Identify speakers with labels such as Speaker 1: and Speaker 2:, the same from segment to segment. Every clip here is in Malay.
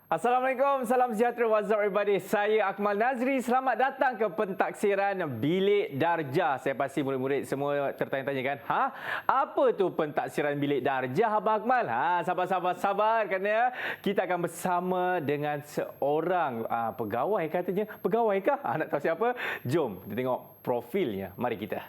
Speaker 1: Assalamualaikum, salam sejahtera, what's up everybody? Saya Akmal Nazri, selamat datang ke pentaksiran Bilik Darjah. Saya pasti murid-murid semua tertanya-tanya kan, apa tu pentaksiran Bilik Darjah Abang Akmal? Sabar kerana kita akan bersama dengan seorang pegawai katanya. Pegawaikah? Nak tahu siapa? Jom kita tengok profilnya. Mari kita.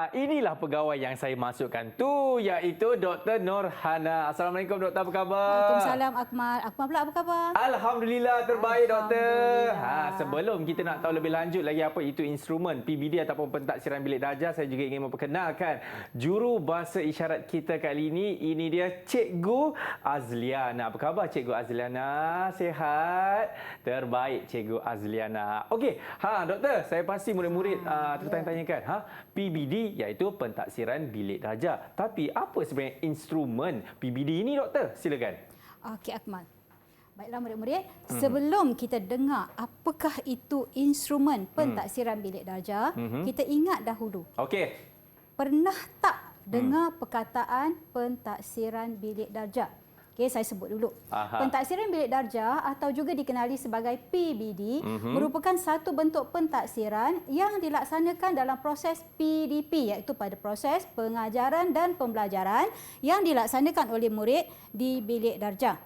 Speaker 1: Inilah pegawai yang saya masukkan tu, iaitu Dr. Norhana. Assalamualaikum Doktor, apa khabar?
Speaker 2: Waalaikumsalam Akmal. Akmal pula apa khabar?
Speaker 1: Alhamdulillah terbaik Doktor.
Speaker 2: Alhamdulillah.
Speaker 1: Sebelum kita nak tahu lebih lanjut lagi apa itu instrumen PBD ataupun pentaksiran bilik darjah, saya juga ingin memperkenalkan juru bahasa isyarat kita kali ini. Ini dia Cikgu Azliana. Apa khabar Cikgu Azliana? Sihat? Terbaik Cikgu Azliana. Okey, Doktor, saya pasti murid-murid tertanya-tanyakan, PBD iaitu pentaksiran bilik darjah. Tapi apa sebenarnya instrumen PBD ini, Doktor? Silakan.
Speaker 2: Okey Akmal. Baiklah murid-murid, sebelum kita dengar apakah itu instrumen pentaksiran bilik darjah, kita ingat dahulu.
Speaker 1: Okey.
Speaker 2: Pernah tak dengar perkataan pentaksiran bilik darjah? Okey, saya sebut dulu. Pentaksiran bilik darjah atau juga dikenali sebagai PBD merupakan satu bentuk pentaksiran yang dilaksanakan dalam proses PDP, iaitu pada proses pengajaran dan pembelajaran yang dilaksanakan oleh murid di bilik darjah.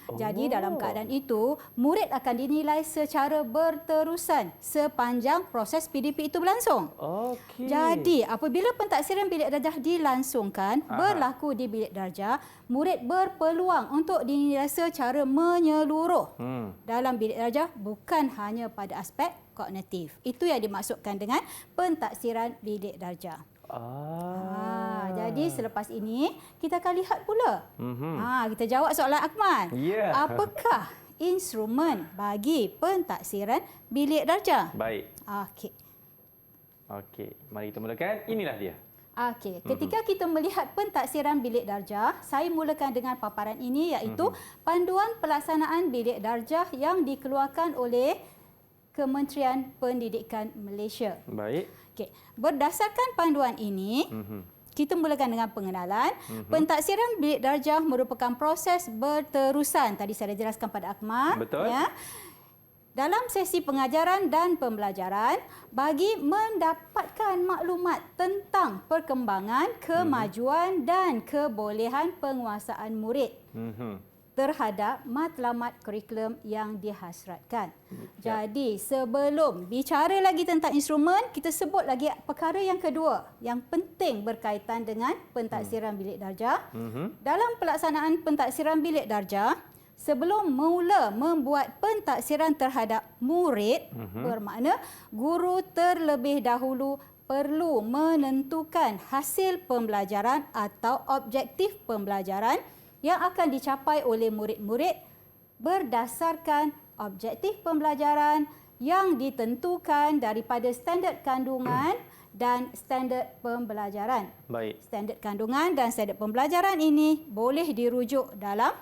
Speaker 2: Jadi dalam keadaan itu, murid akan dinilai secara berterusan sepanjang proses PDP itu berlangsung.
Speaker 1: Okey.
Speaker 2: Jadi apabila pentaksiran bilik darjah dilangsungkan berlaku di bilik darjah, murid berpeluang untuk dinilai secara menyeluruh dalam bilik darjah, bukan hanya pada aspek kognitif. Itu yang dimaksudkan dengan pentaksiran bilik darjah. Jadi selepas ini kita akan lihat pula. Kita jawab soalan Akmal. Apakah instrumen bagi pentaksiran bilik darjah?
Speaker 1: Baik. Okey, mari kita mulakan. Inilah dia.
Speaker 2: Okey, ketika kita melihat pentaksiran bilik darjah, saya mulakan dengan paparan ini, iaitu panduan pelaksanaan bilik darjah yang dikeluarkan oleh Kementerian Pendidikan Malaysia.
Speaker 1: Baik.
Speaker 2: Okey, berdasarkan panduan ini, kita mulakan dengan pengenalan. Pentaksiran bilik darjah merupakan proses berterusan. Tadi saya dah jelaskan pada Akmal.
Speaker 1: Betul.
Speaker 2: Ya. Dalam sesi pengajaran dan pembelajaran bagi mendapatkan maklumat tentang perkembangan, kemajuan dan kebolehan penguasaan murid terhadap matlamat kurikulum yang dihasratkan. Jadi sebelum bicara lagi tentang instrumen, kita sebut lagi perkara yang kedua yang penting berkaitan dengan pentaksiran bilik darjah. Dalam pelaksanaan pentaksiran bilik darjah, sebelum mula membuat pentaksiran terhadap murid, bermakna guru terlebih dahulu perlu menentukan hasil pembelajaran atau objektif pembelajaran yang akan dicapai oleh murid-murid berdasarkan objektif pembelajaran yang ditentukan daripada standard kandungan dan standard pembelajaran.
Speaker 1: Baik.
Speaker 2: Standard kandungan dan standard pembelajaran ini boleh dirujuk dalam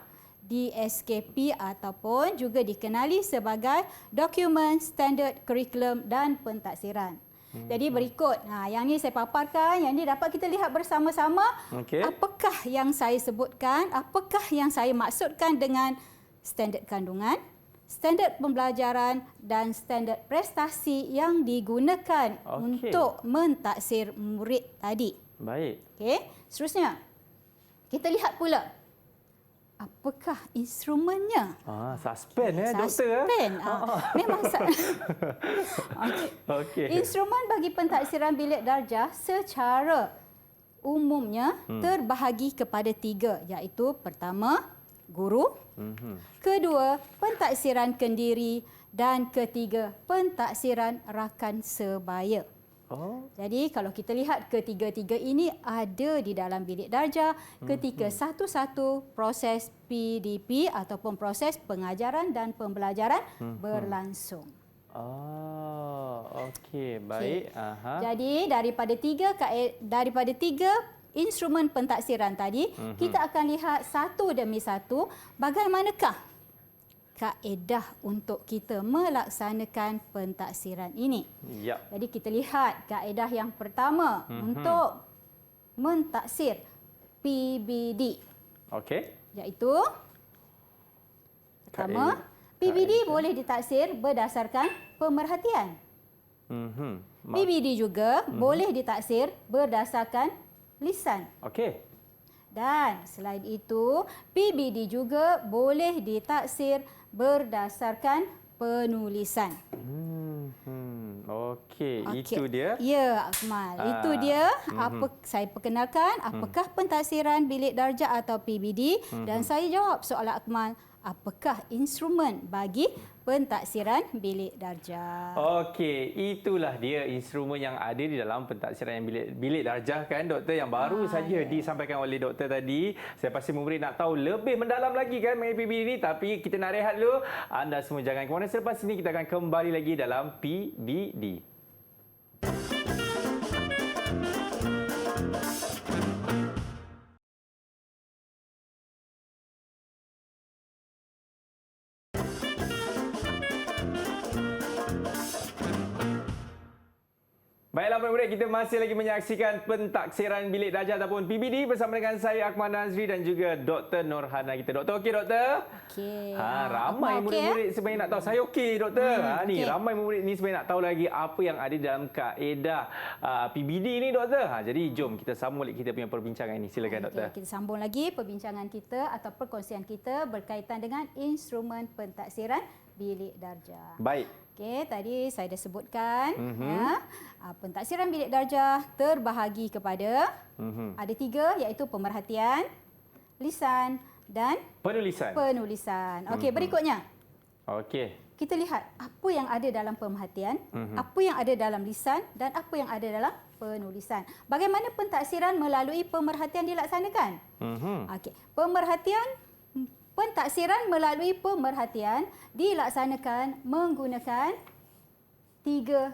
Speaker 2: DSKP ataupun juga dikenali sebagai Dokumen Standard Kurikulum dan Pentaksiran. Jadi berikut, yang ni saya paparkan, yang ni dapat kita lihat bersama-sama. Apakah yang saya sebutkan, apakah yang saya maksudkan dengan standard kandungan, standard pembelajaran dan standard prestasi yang digunakan untuk mentaksir murid tadi.
Speaker 1: Baik.
Speaker 2: Okey, seterusnya kita lihat pula apakah instrumennya.
Speaker 1: Suspend Doktor.
Speaker 2: Suspend. Memang
Speaker 1: Okey.
Speaker 2: Instrumen bagi pentaksiran bilik darjah secara umumnya terbahagi kepada 3, iaitu pertama, guru, kedua, pentaksiran kendiri dan ketiga, pentaksiran rakan sebaya.
Speaker 1: Oh.
Speaker 2: Jadi kalau kita lihat ketiga-tiga ini ada di dalam bilik darjah ketika satu-satu proses PDP ataupun proses pengajaran dan pembelajaran berlangsung.
Speaker 1: Oh, okey, baik. Aha.
Speaker 2: Jadi daripada tiga instrumen pentaksiran tadi, kita akan lihat satu demi satu bagaimanakah kaedah untuk kita melaksanakan pentaksiran ini.
Speaker 1: Ya.
Speaker 2: Jadi kita lihat kaedah yang pertama untuk mentaksir PBD,
Speaker 1: Okey.
Speaker 2: iaitu pertama, PBD boleh ditaksir berdasarkan pemerhatian. PBD juga boleh ditaksir berdasarkan lisan.
Speaker 1: Okey.
Speaker 2: Dan selain itu, PBD juga boleh ditaksir berdasarkan penulisan.
Speaker 1: Okey, itu dia.
Speaker 2: Ya, Akmal. Itu dia apa saya perkenalkan apakah pentaksiran bilik darjah atau PBD dan saya jawab soalan Akmal, apakah instrumen bagi pentaksiran bilik darjah.
Speaker 1: Okey, itulah dia instrumen yang ada di dalam pentaksiran yang bilik darjah kan doktor, yang baru saja disampaikan oleh doktor tadi. Saya pasti murid nak tahu lebih mendalam lagi kan mengenai PBD ini, tapi kita nak rehat dulu. Anda semua jangan ke mana, selepas ini kita akan kembali lagi dalam PBD. Baiklah murid-murid, kita masih lagi menyaksikan pentaksiran bilik darjah ataupun PBD bersama dengan saya Akmal Nazri dan juga Dr. Norhana kita. Doktor okey doktor?
Speaker 2: Okey.
Speaker 1: Ramai murid-murid sebenarnya nak tahu. Saya okey doktor. Ni ramai murid ni sebenarnya nak tahu lagi apa yang ada dalam kaedah PBD ni doktor. Jadi jom kita sambung balik kita punya perbincangan ini. Silakan doktor.
Speaker 2: Kita sambung lagi perbincangan kita atau perkongsian kita berkaitan dengan instrumen pentaksiran bilik darjah.
Speaker 1: Baik.
Speaker 2: Okey, tadi saya dah sebutkan pentaksiran bilik darjah terbahagi kepada ada tiga, iaitu pemerhatian, lisan dan penulisan. Okey, berikutnya.
Speaker 1: Okey.
Speaker 2: Kita lihat apa yang ada dalam pemerhatian, apa yang ada dalam lisan dan apa yang ada dalam penulisan. Bagaimana pentaksiran melalui pemerhatian dilaksanakan? Okey, pentaksiran melalui pemerhatian dilaksanakan menggunakan tiga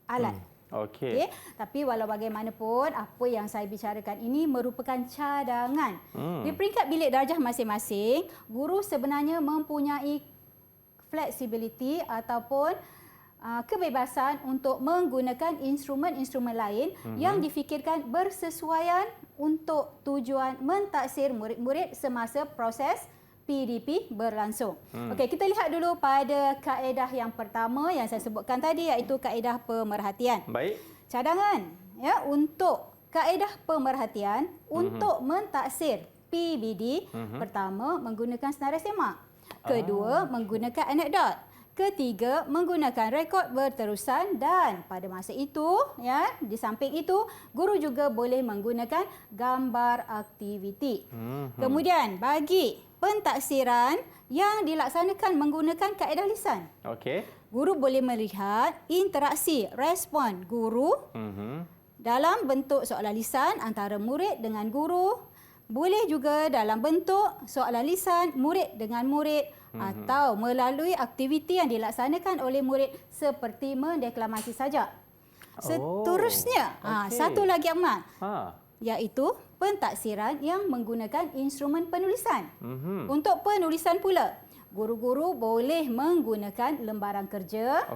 Speaker 2: alat.
Speaker 1: Okey.
Speaker 2: Tapi walau bagaimanapun, apa yang saya bicarakan ini merupakan cadangan. Di peringkat bilik darjah masing-masing, guru sebenarnya mempunyai flexibility ataupun kebebasan untuk menggunakan instrumen-instrumen lain yang difikirkan bersesuaian untuk tujuan mentaksir murid-murid semasa proses PDP berlangsung. Okey, kita lihat dulu pada kaedah yang pertama yang saya sebutkan tadi, iaitu kaedah pemerhatian.
Speaker 1: Baik.
Speaker 2: Cadangan ya untuk kaedah pemerhatian untuk mentaksir PBD, pertama menggunakan senarai semak, kedua menggunakan anekdot, ketiga menggunakan rekod berterusan, dan pada masa itu ya di samping itu guru juga boleh menggunakan gambar aktiviti. Kemudian bagi pentaksiran yang dilaksanakan menggunakan kaedah lisan,
Speaker 1: Okey.
Speaker 2: guru boleh melihat interaksi respon guru dalam bentuk soalan lisan antara murid dengan guru, boleh juga dalam bentuk soalan lisan murid dengan murid, atau melalui aktiviti yang dilaksanakan oleh murid seperti mendeklamasi saja. Seterusnya, satu lagi Ahmad, iaitu pentaksiran yang menggunakan instrumen penulisan. Untuk penulisan pula, guru-guru boleh menggunakan lembaran kerja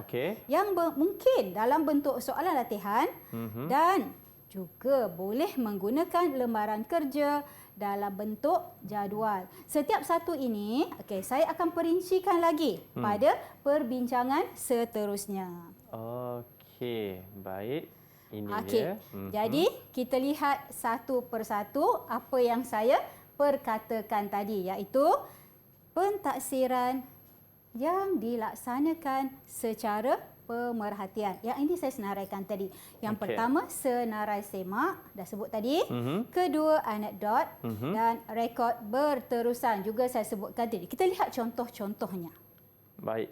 Speaker 2: yang mungkin dalam bentuk soalan latihan dan juga boleh menggunakan lembaran kerja dalam bentuk jadual. Setiap satu ini, saya akan perincikan lagi pada perbincangan seterusnya.
Speaker 1: Okey, baik. Ini dia.
Speaker 2: Jadi, kita lihat satu persatu apa yang saya perkatakan tadi, iaitu pentaksiran yang dilaksanakan secara pemerhatian. Yang ini saya senaraikan tadi. Yang pertama, senarai semak, dah sebut tadi. Kedua, anekdot dan rekod berterusan juga saya sebutkan tadi. Kita lihat contoh-contohnya.
Speaker 1: Baik.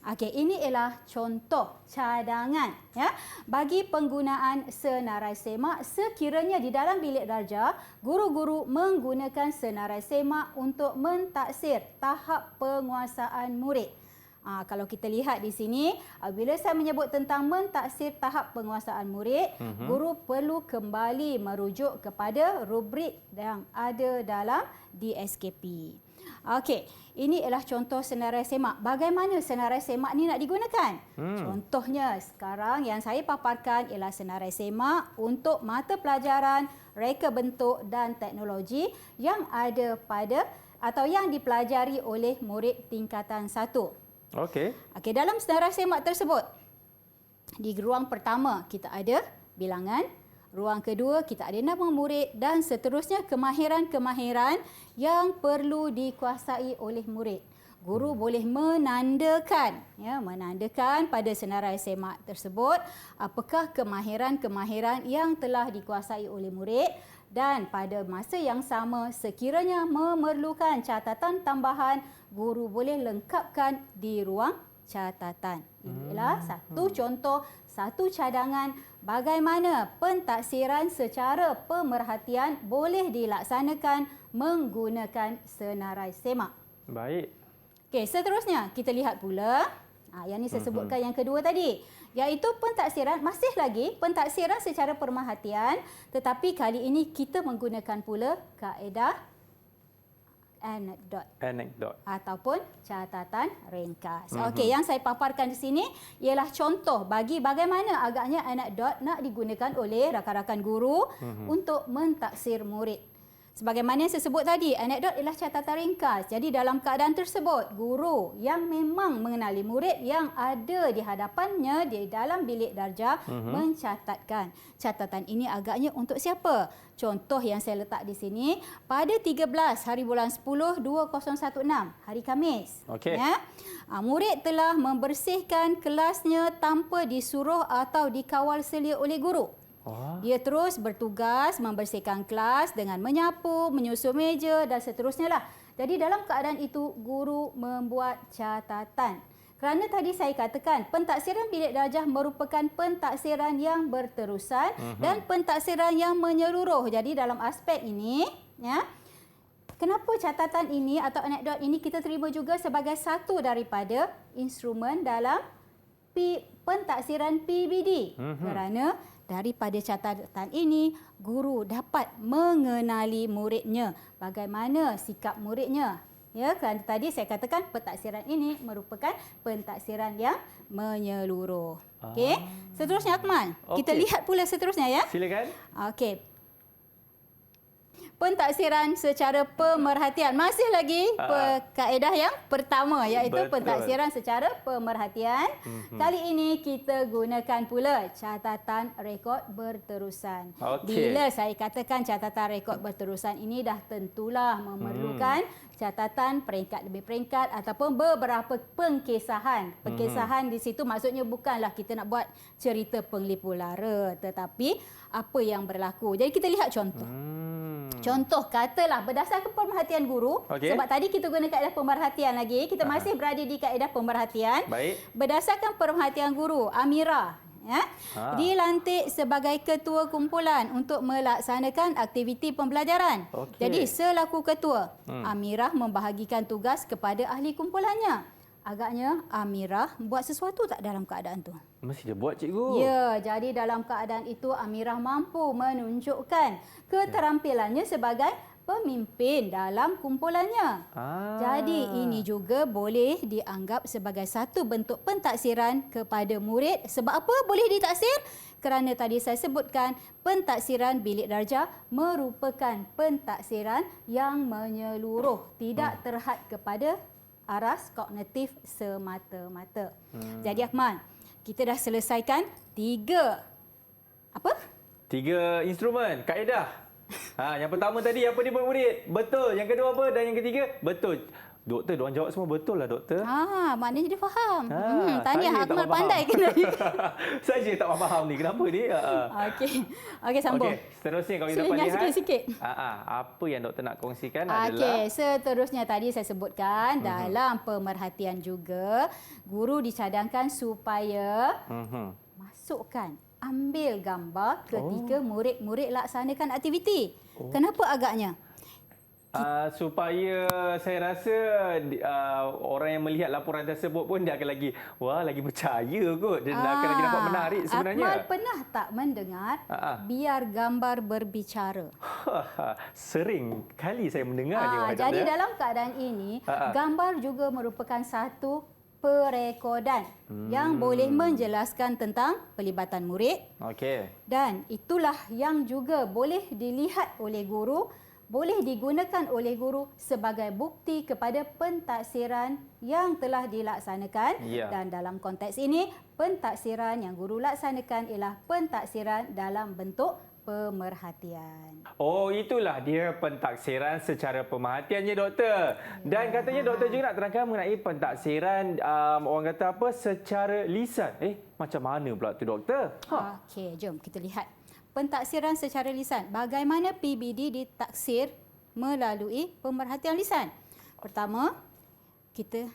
Speaker 2: Okey, ini ialah contoh cadangan ya bagi penggunaan senarai semak sekiranya di dalam bilik darjah guru-guru menggunakan senarai semak untuk mentaksir tahap penguasaan murid. Kalau kita lihat di sini, bila saya menyebut tentang mentaksir tahap penguasaan murid, guru perlu kembali merujuk kepada rubrik yang ada dalam DSKP. Okey, ini ialah contoh senarai semak. Bagaimana senarai semak ni nak digunakan? Contohnya sekarang yang saya paparkan ialah senarai semak untuk mata pelajaran reka bentuk dan teknologi yang ada pada atau yang dipelajari oleh murid tingkatan 1. Okey, dalam senarai semak tersebut, di ruang pertama kita ada bilangan, ruang kedua kita ada nama murid dan seterusnya kemahiran-kemahiran yang perlu dikuasai oleh murid. Guru boleh menandakan pada senarai semak tersebut apakah kemahiran-kemahiran yang telah dikuasai oleh murid dan pada masa yang sama sekiranya memerlukan catatan tambahan, guru boleh lengkapkan di ruang catatan. Inilah satu contoh, satu cadangan bagaimana pentaksiran secara pemerhatian boleh dilaksanakan menggunakan senarai semak.
Speaker 1: Baik.
Speaker 2: Okey, seterusnya kita lihat pula yang ini saya sebutkan yang kedua tadi, iaitu pentaksiran, masih lagi pentaksiran secara pemerhatian, tetapi kali ini kita menggunakan pula kaedah anekdot ataupun catatan ringkas. Okey, yang saya paparkan di sini ialah contoh bagi bagaimana agaknya anekdot nak digunakan oleh rakan-rakan guru untuk mentaksir murid. Sebagaimana yang saya sebut tadi, anekdot ialah catatan ringkas. Jadi dalam keadaan tersebut, guru yang memang mengenali murid yang ada di hadapannya di dalam bilik darjah mencatatkan. Catatan ini agaknya untuk siapa? Contoh yang saya letak di sini, pada 13 hari bulan 10 2016, hari Khamis. Ya, murid telah membersihkan kelasnya tanpa disuruh atau dikawal selia oleh guru. Dia terus bertugas membersihkan kelas dengan menyapu, menyusun meja dan seterusnya lah. Jadi dalam keadaan itu, guru membuat catatan. Kerana tadi saya katakan, pentaksiran bilik darjah merupakan pentaksiran yang berterusan dan pentaksiran yang menyeluruh. Jadi dalam aspek ini, ya, kenapa catatan ini atau anekdot ini kita terima juga sebagai satu daripada instrumen dalam pentaksiran PBD. Kerana daripada catatan ini, guru dapat mengenali muridnya, bagaimana sikap muridnya. Ya, kerana tadi saya katakan pentaksiran ini merupakan pentaksiran yang menyeluruh. Okey. Seterusnya Akmal, kita lihat pula seterusnya ya.
Speaker 1: Silakan.
Speaker 2: Okey. Pentaksiran secara pemerhatian. Masih lagi kaedah yang pertama, iaitu pentaksiran secara pemerhatian. Kali ini kita gunakan pula catatan rekod berterusan. Bila saya katakan catatan rekod berterusan ini dah tentulah memerlukan catatan peringkat demi peringkat ataupun beberapa pengkisahan. Pengkisahan di situ maksudnya bukanlah kita nak buat cerita penglipu lara, tetapi apa yang berlaku. Jadi kita lihat contoh. Contoh katalah berdasarkan pemerhatian guru, sebab tadi kita guna kaedah pemerhatian lagi, kita masih berada di kaedah pemerhatian. Berdasarkan pemerhatian guru, Amirah dilantik sebagai ketua kumpulan untuk melaksanakan aktiviti pembelajaran. Jadi selaku ketua, Amirah membahagikan tugas kepada ahli kumpulannya. Agaknya Amirah buat sesuatu tak dalam keadaan tu?
Speaker 1: Mesti dia buat, cikgu.
Speaker 2: Ya, jadi dalam keadaan itu Amirah mampu menunjukkan keterampilannya sebagai pemimpin dalam kumpulannya. Jadi ini juga boleh dianggap sebagai satu bentuk pentaksiran kepada murid. Sebab apa boleh ditaksir? Kerana tadi saya sebutkan pentaksiran bilik darjah merupakan pentaksiran yang menyeluruh, tidak terhad kepada aras kognitif semata-mata. Jadi Akmal, kita dah selesaikan tiga
Speaker 1: instrumen, kaedah. Yang pertama tadi apa dia buat murid? Betul. Yang kedua apa? Dan yang ketiga? Betul. doktor, diorang jawab semua betul lah, doktor.
Speaker 2: Maknanya dia faham.
Speaker 1: saya
Speaker 2: Tahniah,
Speaker 1: tak
Speaker 2: Akmal
Speaker 1: faham.
Speaker 2: pandai kena ni.
Speaker 1: Saya je tak faham ni. Kenapa ni?
Speaker 2: Okey, sambung.
Speaker 1: Okey, seterusnya kalau kita dapat
Speaker 2: Selingan
Speaker 1: lihat.
Speaker 2: sikit-sikit.
Speaker 1: Apa yang doktor nak kongsikan adalah...
Speaker 2: Okey, seterusnya tadi saya sebutkan dalam pemerhatian juga, guru dicadangkan supaya masukkan, ambil gambar ketika murid-murid laksanakan aktiviti. Kenapa agaknya?
Speaker 1: Supaya saya rasa orang yang melihat laporan tersebut pun dia akan lagi percaya kot. Dia akan lagi nampak menarik sebenarnya.
Speaker 2: Akmal pernah tak mendengar biar gambar berbicara?
Speaker 1: Sering kali saya mendengarnya.
Speaker 2: Jadi dalam keadaan ini, gambar juga merupakan satu perekodan yang boleh menjelaskan tentang pelibatan murid.
Speaker 1: Okey.
Speaker 2: Dan itulah yang juga boleh dilihat oleh guru, boleh digunakan oleh guru sebagai bukti kepada pentaksiran yang telah dilaksanakan. Dan dalam konteks ini, pentaksiran yang guru laksanakan ialah pentaksiran dalam bentuk pemerhatian.
Speaker 1: Itulah dia pentaksiran secara pemerhatiannya, doktor. Dan katanya doktor juga nak terangkan mengenai pentaksiran orang kata apa, secara lisan. Macam mana pula tu, doktor?
Speaker 2: Okey, jom kita lihat. Pentaksiran secara lisan. Bagaimana PBD ditaksir melalui pemerhatian lisan? Pertama,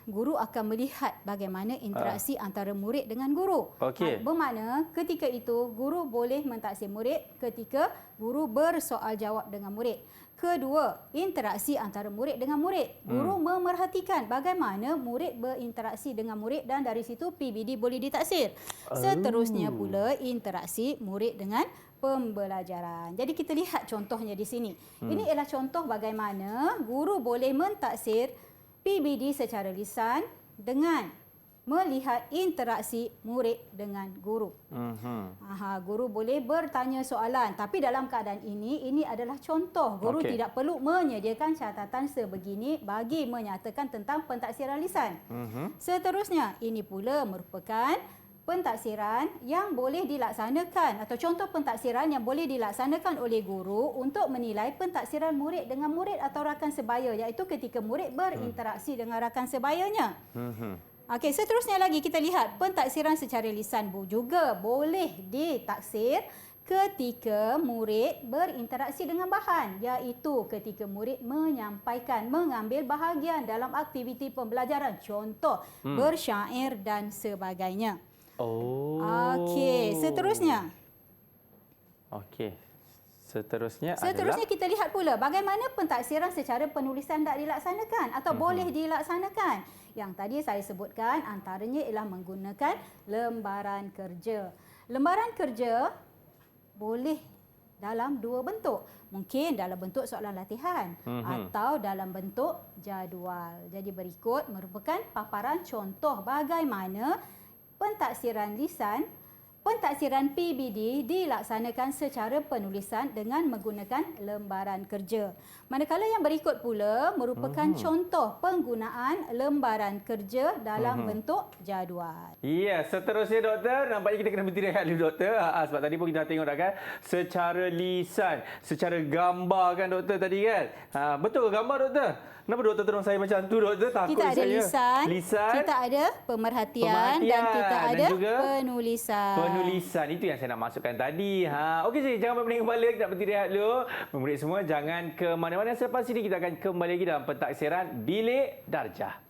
Speaker 2: guru akan melihat bagaimana interaksi antara murid dengan guru. Bermakna ketika itu guru boleh mentaksir murid ketika guru bersoal jawab dengan murid. Kedua, interaksi antara murid dengan murid. Guru memerhatikan bagaimana murid berinteraksi dengan murid dan dari situ PBD boleh ditaksir. Seterusnya pula interaksi murid dengan pembelajaran. Jadi kita lihat contohnya di sini. Ini ialah contoh bagaimana guru boleh mentaksir PBD secara lisan dengan melihat interaksi murid dengan guru. Guru boleh bertanya soalan, tapi dalam keadaan ini adalah contoh. Guru tidak perlu menyediakan catatan sebegini bagi menyatakan tentang pentaksiran lisan. Seterusnya, ini pula merupakan pentaksiran yang boleh dilaksanakan atau contoh pentaksiran yang boleh dilaksanakan oleh guru untuk menilai pentaksiran murid dengan murid atau rakan sebaya, iaitu ketika murid berinteraksi dengan rakan sebayanya. Okey, seterusnya lagi kita lihat pentaksiran secara lisan juga boleh ditaksir ketika murid berinteraksi dengan bahan, iaitu ketika murid menyampaikan, mengambil bahagian dalam aktiviti pembelajaran, contoh bersyair dan sebagainya. Okey, seterusnya. Seterusnya kita lihat pula bagaimana pentaksiran secara penulisan tak dilaksanakan atau boleh dilaksanakan. Yang tadi saya sebutkan antaranya ialah menggunakan lembaran kerja. Lembaran kerja boleh dalam dua bentuk. Mungkin dalam bentuk soalan latihan atau dalam bentuk jadual. Jadi berikut merupakan paparan contoh bagaimana pentaksiran lisan, pentaksiran PBD dilaksanakan secara penulisan dengan menggunakan lembaran kerja. Manakala yang berikut pula merupakan contoh penggunaan lembaran kerja dalam bentuk jadual.
Speaker 1: Seterusnya, doktor. Nampaknya kita kena berhenti rehat dulu, doktor. Sebab tadi pun kita dah tengok dah kan, secara lisan, secara gambar kan, doktor tadi kan. Betul ke gambar, doktor? Kenapa doktor terus saya macam tu, doktor? Takut
Speaker 2: kita ada
Speaker 1: saya.
Speaker 2: Lisan, kita ada pemerhatian dan kita ada penulisan.
Speaker 1: Penulisan, itu yang saya nak masukkan tadi. Okey, jadi jangan berpening kembali, kita nak berhenti rehat dulu. Murid semua jangan ke mana-mana. Selepas ini kita akan kembali lagi dalam pentaksiran Bilik Darjah.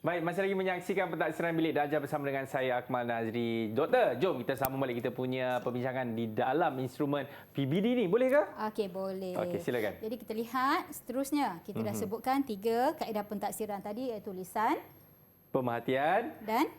Speaker 1: Baik, masih lagi menyaksikan pentaksiran Bilik Darjah bersama dengan saya, Akmal Nazri. Doktor, jom kita sambung balik kita punya perbincangan di dalam instrumen PBD ni. Boleh ke?
Speaker 2: Okey, boleh.
Speaker 1: Okey, silakan.
Speaker 2: Jadi kita lihat seterusnya. Kita dah sebutkan 3 kaedah pentaksiran tadi, iaitu lisan,
Speaker 1: pemerhatian
Speaker 2: dan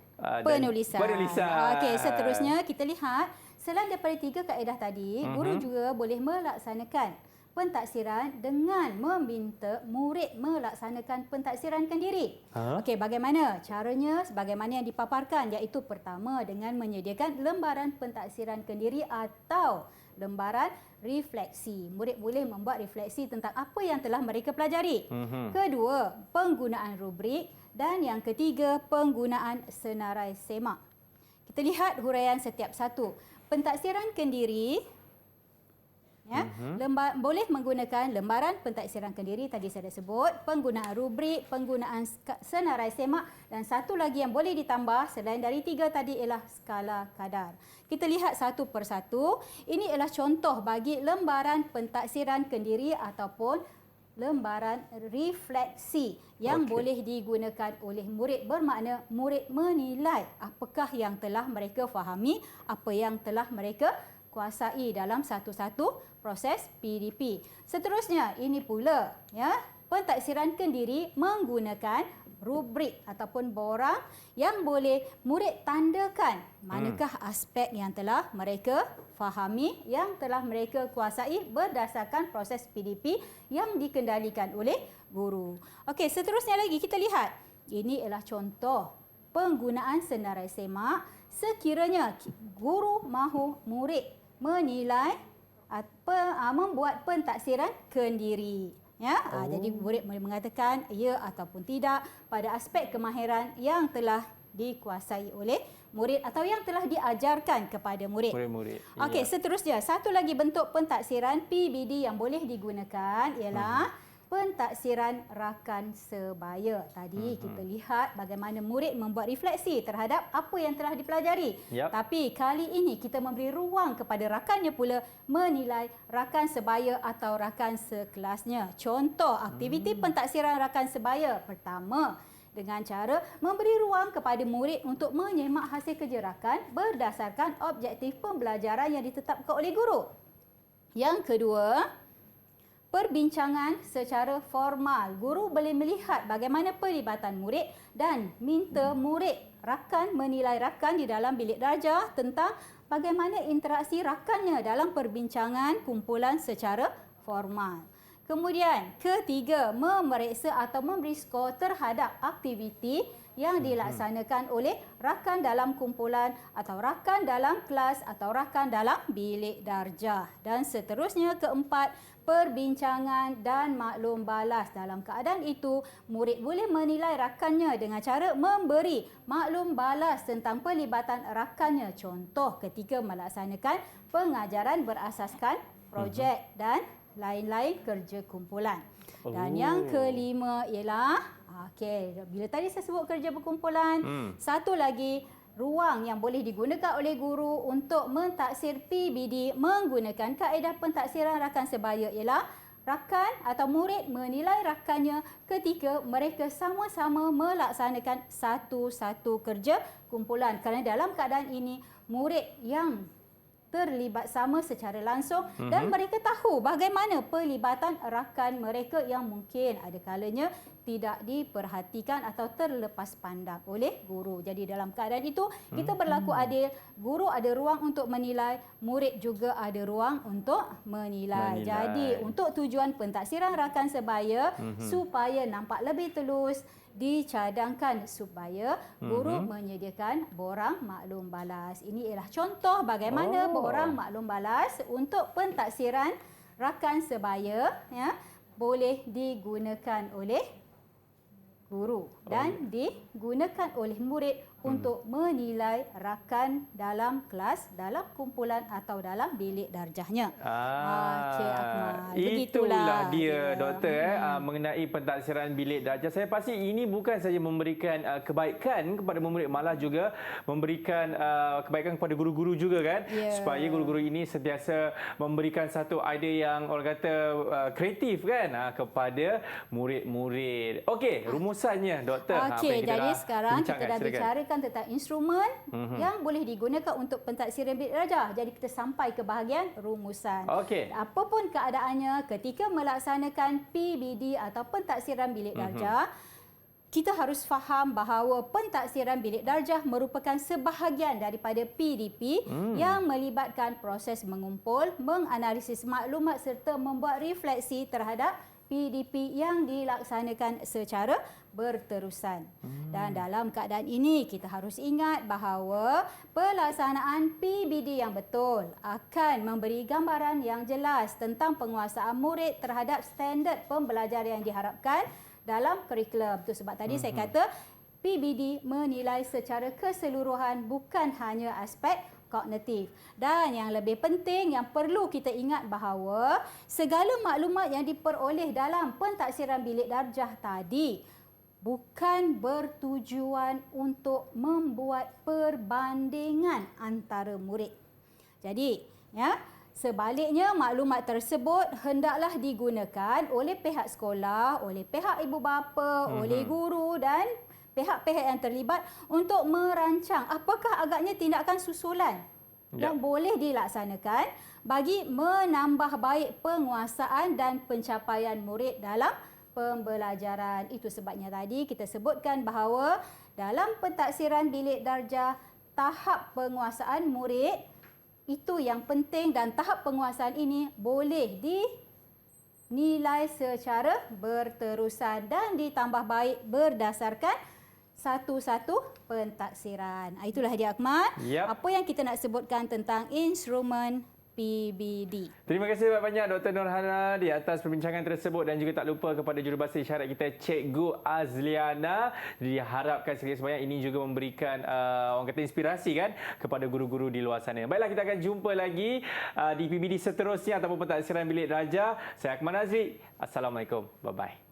Speaker 2: penulisan. Okey, seterusnya kita lihat selain daripada 3 kaedah tadi, guru juga boleh melaksanakan pentaksiran dengan meminta murid melaksanakan pentaksiran kendiri. Okey, bagaimana caranya? Sebagaimana yang dipaparkan, iaitu pertama dengan menyediakan lembaran pentaksiran kendiri atau lembaran refleksi. Murid boleh membuat refleksi tentang apa yang telah mereka pelajari. Kedua, penggunaan rubrik. Dan yang ketiga, penggunaan senarai semak. Kita lihat huraian setiap satu. Pentaksiran kendiri, ya, boleh menggunakan lembaran pentaksiran kendiri, tadi saya dah sebut, penggunaan rubrik, penggunaan senarai semak, dan satu lagi yang boleh ditambah selain dari tiga tadi ialah skala kadar. Kita lihat satu persatu. Ini ialah contoh bagi lembaran pentaksiran kendiri ataupun lembaran refleksi yang boleh digunakan oleh murid, bermakna murid menilai apakah yang telah mereka fahami, apa yang telah mereka kuasai dalam satu-satu proses PDP. Seterusnya, ini pula ya, pentaksiran kendiri menggunakan rubrik ataupun borang yang boleh murid tandakan manakah aspek yang telah mereka fahami, yang telah mereka kuasai berdasarkan proses PDP yang dikendalikan oleh guru. Okey, seterusnya lagi kita lihat. Ini ialah contoh penggunaan senarai semak sekiranya guru mahu murid menilai membuat pentaksiran kendiri. Ya, jadi murid boleh mengatakan ya ataupun tidak pada aspek kemahiran yang telah dikuasai oleh murid atau yang telah diajarkan kepada murid. Okey, seterusnya satu lagi bentuk pentaksiran PBD yang boleh digunakan ialah pentaksiran rakan sebaya. Tadi kita lihat bagaimana murid membuat refleksi terhadap apa yang telah dipelajari. Tapi kali ini kita memberi ruang kepada rakannya pula menilai rakan sebaya atau rakan sekelasnya. Contoh aktiviti pentaksiran rakan sebaya. Pertama, dengan cara memberi ruang kepada murid untuk menyemak hasil kerja rakan berdasarkan objektif pembelajaran yang ditetapkan oleh guru. Yang kedua, perbincangan secara formal. Guru boleh melihat bagaimana pelibatan murid dan minta murid rakan menilai rakan di dalam bilik darjah tentang bagaimana interaksi rakannya dalam perbincangan kumpulan secara formal. Kemudian, ketiga, memeriksa atau memberi skor terhadap aktiviti yang dilaksanakan oleh rakan dalam kumpulan atau rakan dalam kelas atau rakan dalam bilik darjah. Dan seterusnya, keempat, perbincangan dan maklum balas. Dalam keadaan itu, murid boleh menilai rakannya dengan cara memberi maklum balas tentang pelibatan rakannya. Contoh ketika melaksanakan pengajaran berasaskan projek dan lain-lain kerja kumpulan. Dan yang kelima ialah, bila tadi saya sebut kerja berkumpulan, satu lagi ruang yang boleh digunakan oleh guru untuk mentaksir PBD menggunakan kaedah pentaksiran rakan sebaya ialah rakan atau murid menilai rakannya ketika mereka sama-sama melaksanakan satu-satu kerja kumpulan. Kerana dalam keadaan ini, murid yang terlibat sama secara langsung dan mereka tahu bagaimana pelibatan rakan mereka yang mungkin ada kalanya tidak diperhatikan atau terlepas pandang oleh guru. Jadi dalam keadaan itu kita berlaku adil, guru ada ruang untuk menilai, murid juga ada ruang untuk menilai. Jadi untuk tujuan pentaksiran rakan sebaya supaya nampak lebih telus, dicadangkan supaya guru menyediakan borang maklum balas. Ini ialah contoh bagaimana borang maklum balas untuk pentaksiran rakan sebaya ya, boleh digunakan oleh guru dan digunakan oleh murid untuk menilai rakan dalam kelas, dalam kumpulan atau dalam bilik darjahnya. Cik Akmal.
Speaker 1: Itulah dia doktor mengenai pentaksiran bilik darjah. Saya pasti ini bukan saja memberikan kebaikan kepada murid, malah juga memberikan kebaikan kepada guru-guru juga kan. Supaya guru-guru ini sentiasa memberikan satu idea yang orang kata kreatif kan kepada murid-murid. Okey, rumusannya doktor.
Speaker 2: Okey, jadi sekarang kita dah bicarakan tentang instrumen yang boleh digunakan untuk pentaksiran bilik darjah. Jadi kita sampai ke bahagian rumusan. Apapun keadaannya ketika melaksanakan PBD atau pentaksiran bilik darjah, kita harus faham bahawa pentaksiran bilik darjah merupakan sebahagian daripada PDP yang melibatkan proses mengumpul, menganalisis maklumat serta membuat refleksi terhadap PDP yang dilaksanakan secara berterusan. Dan dalam keadaan ini kita harus ingat bahawa pelaksanaan PBD yang betul akan memberi gambaran yang jelas tentang penguasaan murid terhadap standard pembelajaran yang diharapkan dalam kurikulum. Itu sebab tadi saya kata PBD menilai secara keseluruhan bukan hanya aspek kognitif. Dan yang lebih penting yang perlu kita ingat bahawa segala maklumat yang diperoleh dalam pentaksiran bilik darjah tadi bukan bertujuan untuk membuat perbandingan antara murid. Jadi, sebaliknya maklumat tersebut hendaklah digunakan oleh pihak sekolah, oleh pihak ibu bapa, oleh guru dan pihak-pihak yang terlibat untuk merancang apakah agaknya tindakan susulan yang boleh dilaksanakan bagi menambah baik penguasaan dan pencapaian murid dalam pembelajaran. Itu sebabnya tadi kita sebutkan bahawa dalam pentaksiran bilik darjah, tahap penguasaan murid itu yang penting dan tahap penguasaan ini boleh dinilai secara berterusan dan ditambah baik berdasarkan satu-satu pentaksiran. Itulah dia Akmal. Apa yang kita nak sebutkan tentang instrumen PBD.
Speaker 1: Terima kasih banyak Dr. Nurhana di atas perbincangan tersebut dan juga tak lupa kepada jurubahasa isyarat kita Cikgu Azliana. Diharapkan sebanyak ini juga memberikan orang kata inspirasi kan kepada guru-guru di luar sana. Baiklah, kita akan jumpa lagi di PBD seterusnya ataupun pentaksiran bilik darjah. Saya Akmal Nazri. Assalamualaikum. Bye-bye.